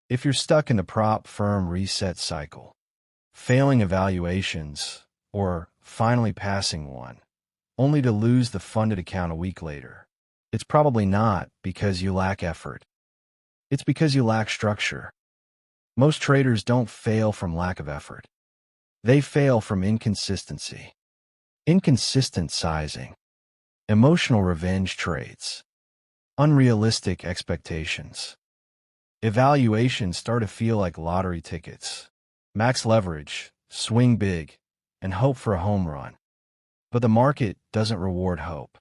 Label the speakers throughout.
Speaker 1: If you're stuck in the prop firm reset cycle, failing evaluations, or finally passing one, only to lose the funded account a week later, it's probably not because you lack effort. It's because you lack structure. Most traders don't fail from lack of effort. They fail from inconsistency, inconsistent sizing, emotional revenge trades, unrealistic expectations. Evaluations start to feel like lottery tickets. Max leverage, swing big, and hope for a home run. But the market doesn't reward hope.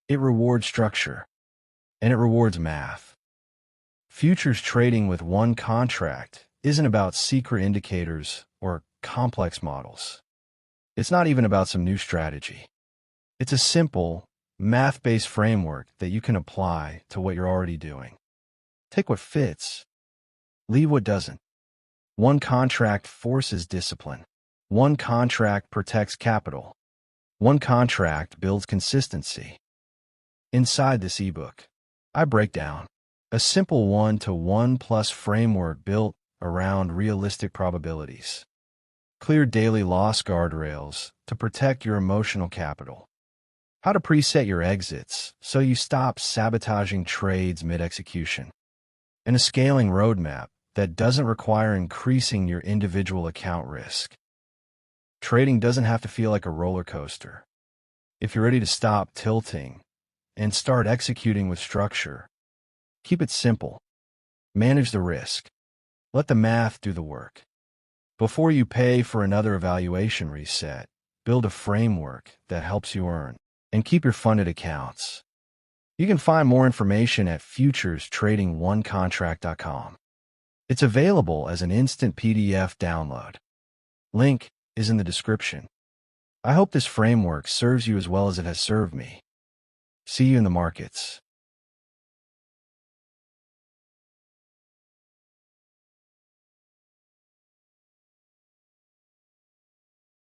Speaker 1: It rewards structure, and it rewards math. Futures trading with one contract isn't about secret indicators or complex models. It's not even about some new strategy. It's a simple, math-based framework that you can apply to what you're already doing. Take what fits. Leave what doesn't. One contract forces discipline. One contract protects capital. One contract builds consistency. Inside this ebook, I break down a simple 1-to-1+ framework built around realistic probabilities. Clear daily loss guardrails to protect your emotional capital. How to preset your exits so you stop sabotaging trades mid-execution. And a scaling roadmap that doesn't require increasing your individual account risk. Trading doesn't have to feel like a roller coaster. If you're ready to stop tilting and start executing with structure, keep it simple. Manage the risk. Let the math do the work. Before you pay for another evaluation reset, build a framework that helps you earn and keep your funded accounts. You can find more information at futurestradingonecontract.com. It's available as an instant PDF download. Link is in the description. I hope this framework serves you as well as it has served me. See you in the markets.